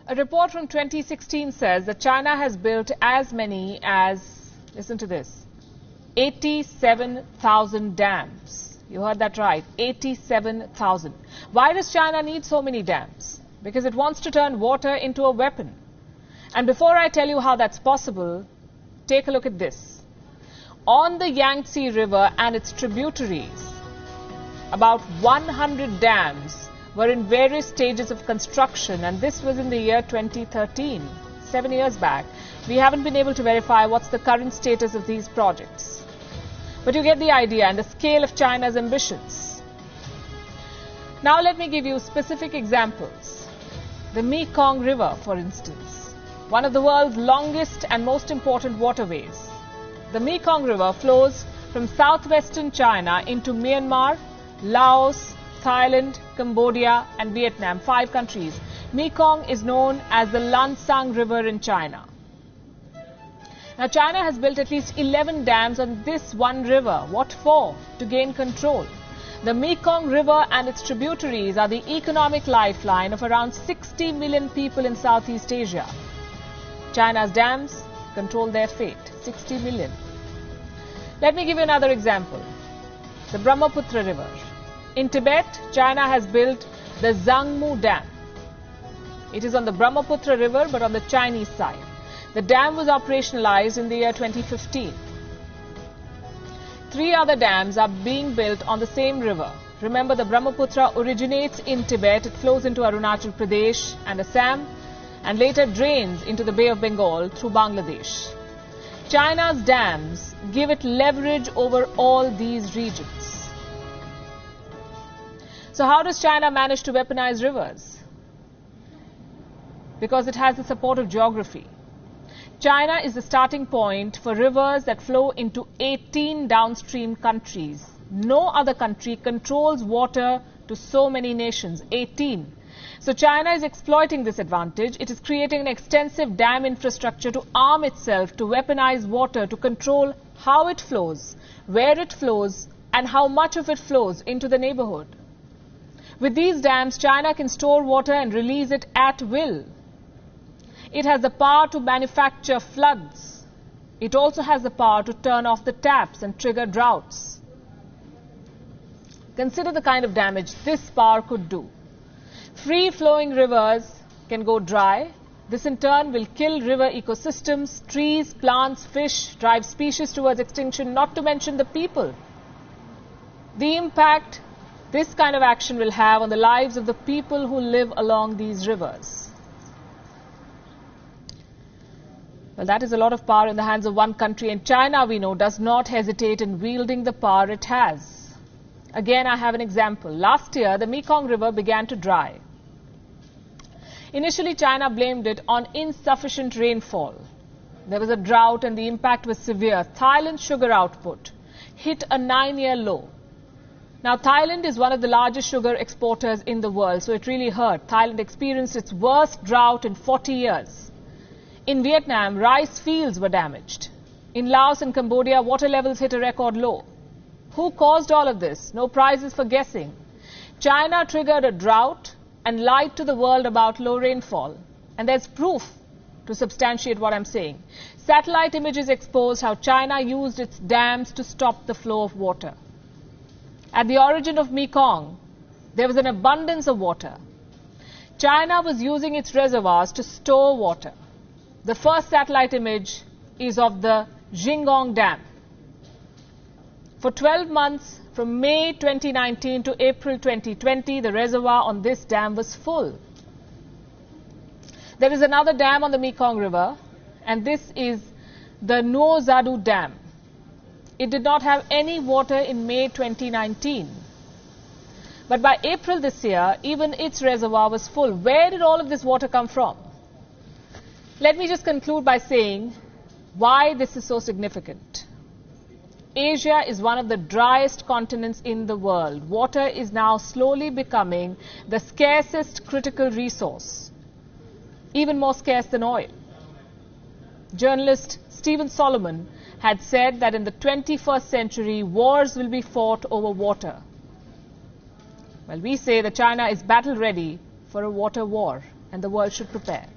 A report from 2016 says that China has built as many as, listen to this, 87,000 dams. You heard that right, 87,000. Why does China need so many dams? Because it wants to turn water into a weapon. And before I tell you how that's possible, take a look at this. On the Yangtze River and its tributaries, about 100 dams were in various stages of construction, and this was in the year 2013, 7 years back. We haven't been able to verify what's the current status of these projects. But you get the idea and the scale of China's ambitions. Now let me give you specific examples. The Mekong River, for instance, one of the world's longest and most important waterways. The Mekong River flows from southwestern China into Myanmar, Laos, Thailand, Cambodia and Vietnam, 5 countries. Mekong is known as the Lansang River in China. Now, China has built at least 11 dams on this one river. What for? To gain control. The Mekong River and its tributaries are the economic lifeline of around 60 million people in Southeast Asia. China's dams control their fate. 60 million. Let me give you another example. The Brahmaputra River. In Tibet, China has built the Zangmu Dam. It is on the Brahmaputra River but on the Chinese side. The dam was operationalized in the year 2015. 3 other dams are being built on the same river. Remember, the Brahmaputra originates in Tibet. It flows into Arunachal Pradesh and Assam and later drains into the Bay of Bengal through Bangladesh. China's dams give it leverage over all these regions. So how does China manage to weaponize rivers? Because it has the support of geography. China is the starting point for rivers that flow into 18 downstream countries. No other country controls water to so many nations, 18. So China is exploiting this advantage. It is creating an extensive dam infrastructure to arm itself to weaponize water, to control how it flows, where it flows, and how much of it flows into the neighborhood. With these dams, China can store water and release it at will. It has the power to manufacture floods. It also has the power to turn off the taps and trigger droughts. Consider the kind of damage this power could do. Free-flowing rivers can go dry. This in turn will kill river ecosystems, trees, plants, fish, drive species towards extinction, not to mention the people. The impact this kind of action will have on the lives of the people who live along these rivers. Well, that is a lot of power in the hands of one country, and China, we know, does not hesitate in wielding the power it has. Again, I have an example. Last year, the Mekong River began to dry. Initially, China blamed it on insufficient rainfall. There was a drought and the impact was severe. Thailand's sugar output hit a 9-year low. Now, Thailand is one of the largest sugar exporters in the world, so it really hurt. Thailand experienced its worst drought in 40 years. In Vietnam, rice fields were damaged. In Laos and Cambodia, water levels hit a record low. Who caused all of this? No prizes for guessing. China triggered a drought and lied to the world about low rainfall. And there's proof to substantiate what I'm saying. Satellite images exposed how China used its dams to stop the flow of water. At the origin of Mekong, there was an abundance of water. China was using its reservoirs to store water. The first satellite image is of the Jingong Dam. For 12 months, from May 2019 to April 2020, the reservoir on this dam was full. There is another dam on the Mekong River, and this is the Nuo Zadu Dam. It did not have any water in May 2019. But by April this year, even its reservoir was full. Where did all of this water come from? Let me just conclude by saying why this is so significant. Asia is one of the driest continents in the world. Water is now slowly becoming the scarcest critical resource, even more scarce than oil. Journalist Stephen Solomon had said that in the 21st century, wars will be fought over water. Well, we say that China is battle ready for a water war, and the world should prepare.